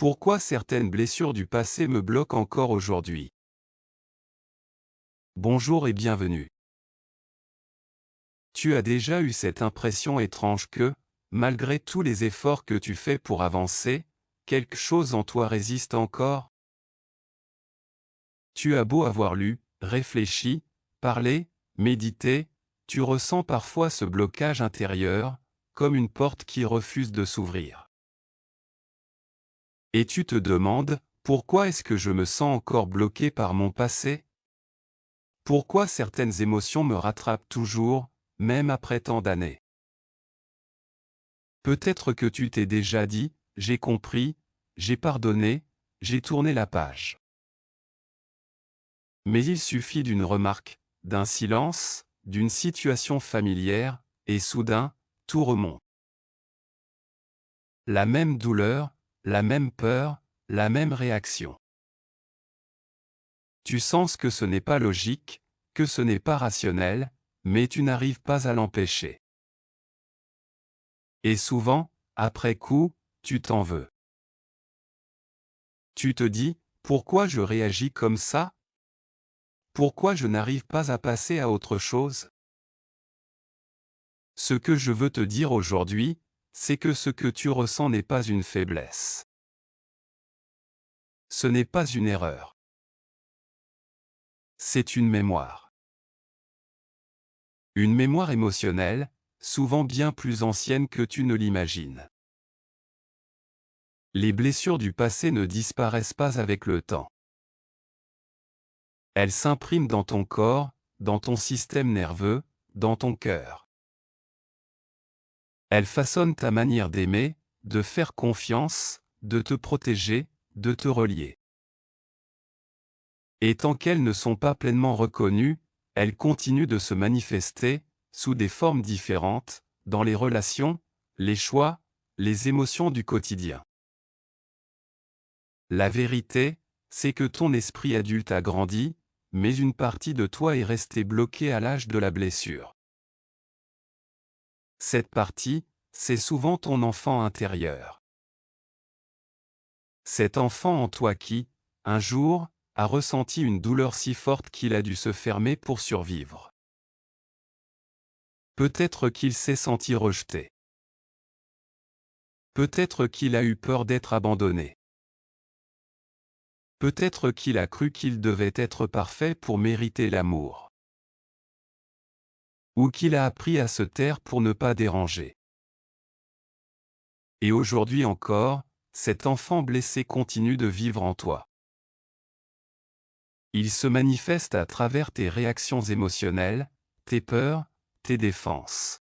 Pourquoi certaines blessures du passé me bloquent encore aujourd'hui? Bonjour et bienvenue. Tu as déjà eu cette impression étrange que, malgré tous les efforts que tu fais pour avancer, quelque chose en toi résiste encore? Tu as beau avoir lu, réfléchi, parlé, médité, tu ressens parfois ce blocage intérieur, comme une porte qui refuse de s'ouvrir. Et tu te demandes, pourquoi est-ce que je me sens encore bloqué par mon passé? Pourquoi certaines émotions me rattrapent toujours, même après tant d'années? Peut-être que tu t'es déjà dit, j'ai compris, j'ai pardonné, j'ai tourné la page. Mais il suffit d'une remarque, d'un silence, d'une situation familière, et soudain, tout remonte. La même douleur, la même peur, la même réaction. Tu sens que ce n'est pas logique, que ce n'est pas rationnel, mais tu n'arrives pas à l'empêcher. Et souvent, après coup, tu t'en veux. Tu te dis, pourquoi je réagis comme ça? Pourquoi je n'arrive pas à passer à autre chose? Ce que je veux te dire aujourd'hui, c'est que ce que tu ressens n'est pas une faiblesse. Ce n'est pas une erreur. C'est une mémoire. Une mémoire émotionnelle, souvent bien plus ancienne que tu ne l'imagines. Les blessures du passé ne disparaissent pas avec le temps. Elles s'impriment dans ton corps, dans ton système nerveux, dans ton cœur. Elles façonnent ta manière d'aimer, de faire confiance, de te protéger, de te relier. Et tant qu'elles ne sont pas pleinement reconnues, elles continuent de se manifester, sous des formes différentes, dans les relations, les choix, les émotions du quotidien. La vérité, c'est que ton esprit adulte a grandi, mais une partie de toi est restée bloquée à l'âge de la blessure. Cette partie, c'est souvent ton enfant intérieur. Cet enfant en toi qui, un jour, a ressenti une douleur si forte qu'il a dû se fermer pour survivre. Peut-être qu'il s'est senti rejeté. Peut-être qu'il a eu peur d'être abandonné. Peut-être qu'il a cru qu'il devait être parfait pour mériter l'amour. Ou qu'il a appris à se taire pour ne pas déranger. Et aujourd'hui encore, cet enfant blessé continue de vivre en toi. Il se manifeste à travers tes réactions émotionnelles, tes peurs, tes défenses.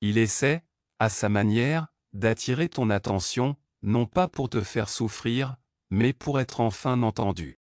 Il essaie, à sa manière, d'attirer ton attention, non pas pour te faire souffrir, mais pour être enfin entendu.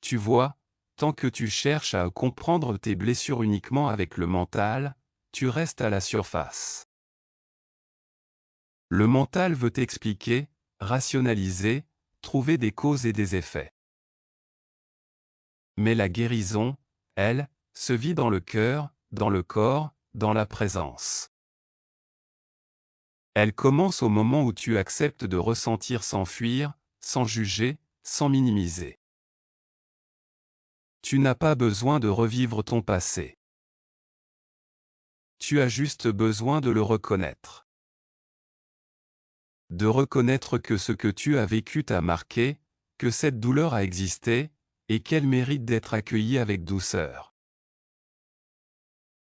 Tu vois, tant que tu cherches à comprendre tes blessures uniquement avec le mental, tu restes à la surface. Le mental veut t'expliquer, rationaliser, trouver des causes et des effets. Mais la guérison, elle, se vit dans le cœur, dans le corps, dans la présence. Elle commence au moment où tu acceptes de ressentir sans fuir, sans juger, sans minimiser. Tu n'as pas besoin de revivre ton passé. Tu as juste besoin de le reconnaître. De reconnaître que ce que tu as vécu t'a marqué, que cette douleur a existé, et qu'elle mérite d'être accueillie avec douceur.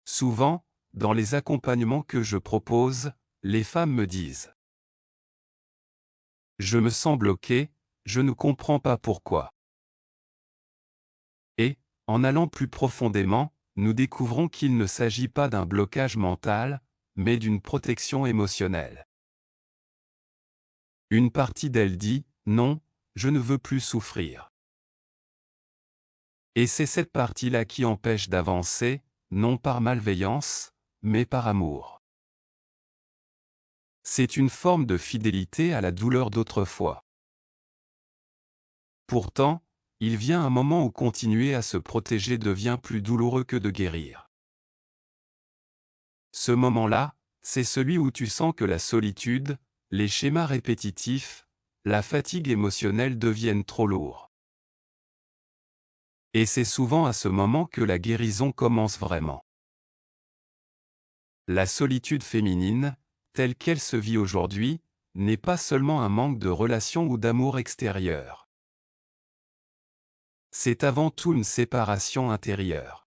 Souvent, dans les accompagnements que je propose, les femmes me disent: je me sens bloqué, je ne comprends pas pourquoi. Et, en allant plus profondément, nous découvrons qu'il ne s'agit pas d'un blocage mental, mais d'une protection émotionnelle. Une partie d'elle dit: non, je ne veux plus souffrir. Et c'est cette partie-là qui empêche d'avancer, non par malveillance, mais par amour. C'est une forme de fidélité à la douleur d'autrefois. Pourtant, il vient un moment où continuer à se protéger devient plus douloureux que de guérir. Ce moment-là, c'est celui où tu sens que la solitude, les schémas répétitifs, la fatigue émotionnelle deviennent trop lourds. Et c'est souvent à ce moment que la guérison commence vraiment. La solitude féminine, telle qu'elle se vit aujourd'hui, n'est pas seulement un manque de relation ou d'amour extérieur. C'est avant tout une séparation intérieure.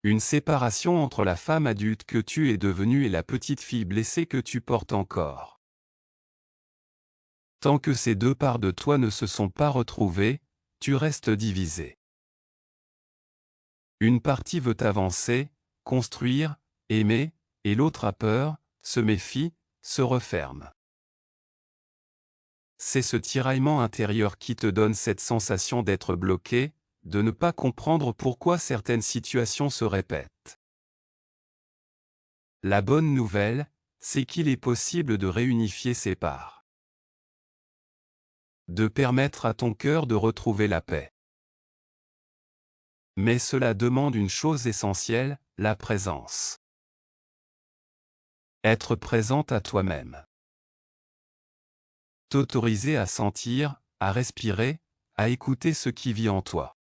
Une séparation entre la femme adulte que tu es devenue et la petite fille blessée que tu portes encore. Tant que ces deux parts de toi ne se sont pas retrouvées, tu restes divisé. Une partie veut avancer, construire, aimer, et l'autre a peur, se méfie, se referme. C'est ce tiraillement intérieur qui te donne cette sensation d'être bloqué, de ne pas comprendre pourquoi certaines situations se répètent. La bonne nouvelle, c'est qu'il est possible de réunifier ces parts. De permettre à ton cœur de retrouver la paix. Mais cela demande une chose essentielle, la présence. Être présente à toi-même. T'autoriser à sentir, à respirer, à écouter ce qui vit en toi.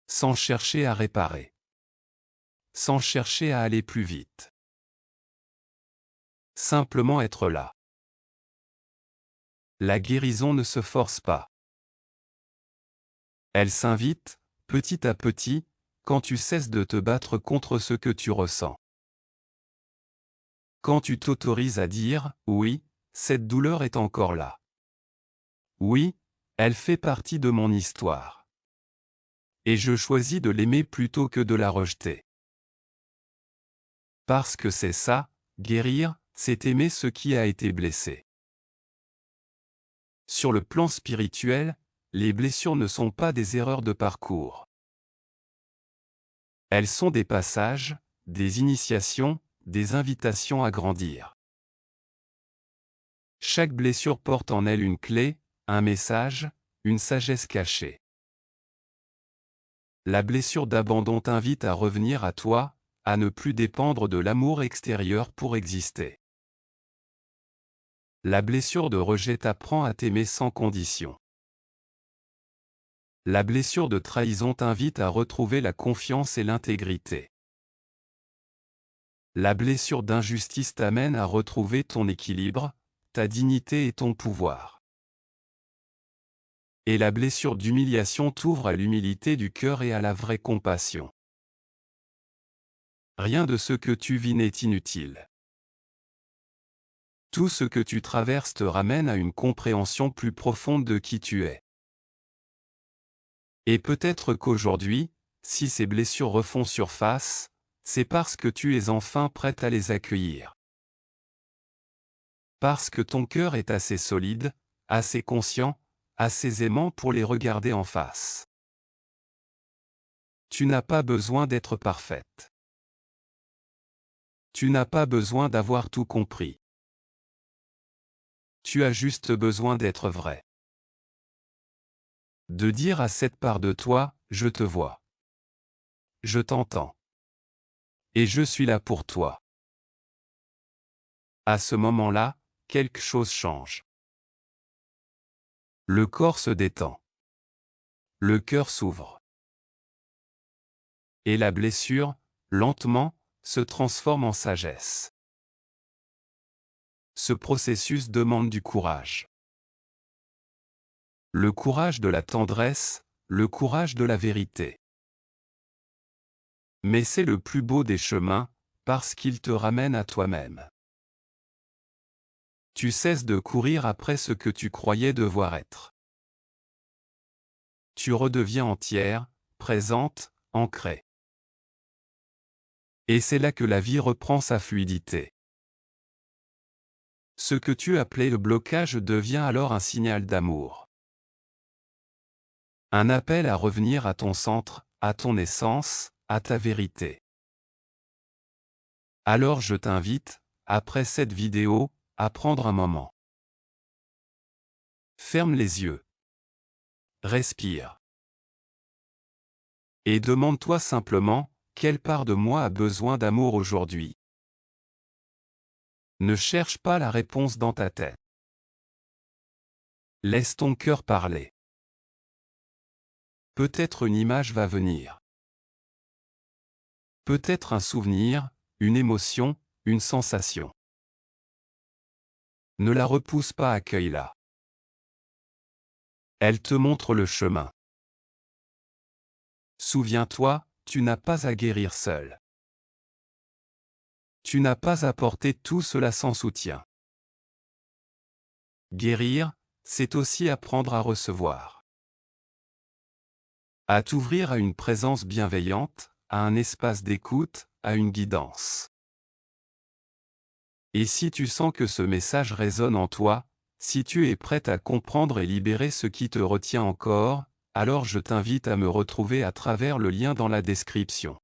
Sans chercher à réparer. Sans chercher à aller plus vite. Simplement être là. La guérison ne se force pas. Elle s'invite, petit à petit, quand tu cesses de te battre contre ce que tu ressens. Quand tu t'autorises à dire « oui », cette douleur est encore là. Oui, elle fait partie de mon histoire. Et je choisis de l'aimer plutôt que de la rejeter. Parce que c'est ça, guérir, c'est aimer ce qui a été blessé. Sur le plan spirituel, les blessures ne sont pas des erreurs de parcours. Elles sont des passages, des initiations, des invitations à grandir. Chaque blessure porte en elle une clé, un message, une sagesse cachée. La blessure d'abandon t'invite à revenir à toi, à ne plus dépendre de l'amour extérieur pour exister. La blessure de rejet t'apprend à t'aimer sans condition. La blessure de trahison t'invite à retrouver la confiance et l'intégrité. La blessure d'injustice t'amène à retrouver ton équilibre, ta dignité et ton pouvoir. Et la blessure d'humiliation t'ouvre à l'humilité du cœur et à la vraie compassion. Rien de ce que tu vis n'est inutile. Tout ce que tu traverses te ramène à une compréhension plus profonde de qui tu es. Et peut-être qu'aujourd'hui, si ces blessures refont surface, c'est parce que tu es enfin prête à les accueillir. Parce que ton cœur est assez solide, assez conscient, assez aimant pour les regarder en face. Tu n'as pas besoin d'être parfaite. Tu n'as pas besoin d'avoir tout compris. Tu as juste besoin d'être vrai. De dire à cette part de toi, je te vois. Je t'entends. Et je suis là pour toi. À ce moment-là, quelque chose change. Le corps se détend. Le cœur s'ouvre. Et la blessure, lentement, se transforme en sagesse. Ce processus demande du courage. Le courage de la tendresse, le courage de la vérité. Mais c'est le plus beau des chemins, parce qu'il te ramène à toi-même. Tu cesses de courir après ce que tu croyais devoir être. Tu redeviens entière, présente, ancrée. Et c'est là que la vie reprend sa fluidité. Ce que tu appelais le blocage devient alors un signal d'amour. Un appel à revenir à ton centre, à ton essence, à ta vérité. Alors je t'invite, après cette vidéo, à prendre un moment. Ferme les yeux. Respire. Et demande-toi simplement, quelle part de moi a besoin d'amour aujourd'hui? Ne cherche pas la réponse dans ta tête. Laisse ton cœur parler. Peut-être une image va venir. Peut-être un souvenir, une émotion, une sensation. Ne la repousse pas, accueille-la. Elle te montre le chemin. Souviens-toi, tu n'as pas à guérir seul. Tu n'as pas à porter tout cela sans soutien. Guérir, c'est aussi apprendre à recevoir. À t'ouvrir à une présence bienveillante, à un espace d'écoute, à une guidance. Et si tu sens que ce message résonne en toi, si tu es prête à comprendre et libérer ce qui te retient encore, alors je t'invite à me retrouver à travers le lien dans la description.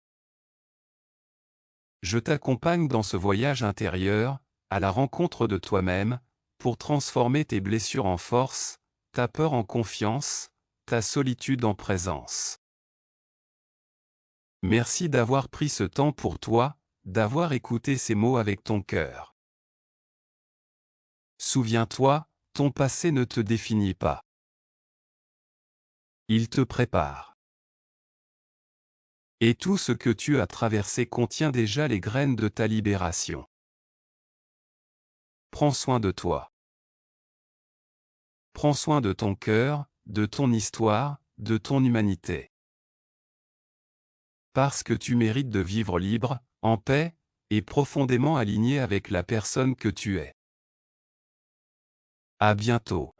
Je t'accompagne dans ce voyage intérieur, à la rencontre de toi-même, pour transformer tes blessures en force, ta peur en confiance, ta solitude en présence. Merci d'avoir pris ce temps pour toi, d'avoir écouté ces mots avec ton cœur. Souviens-toi, ton passé ne te définit pas. Il te prépare. Et tout ce que tu as traversé contient déjà les graines de ta libération. Prends soin de toi. Prends soin de ton cœur, de ton histoire, de ton humanité. Parce que tu mérites de vivre libre, en paix, et profondément aligné avec la personne que tu es. À bientôt.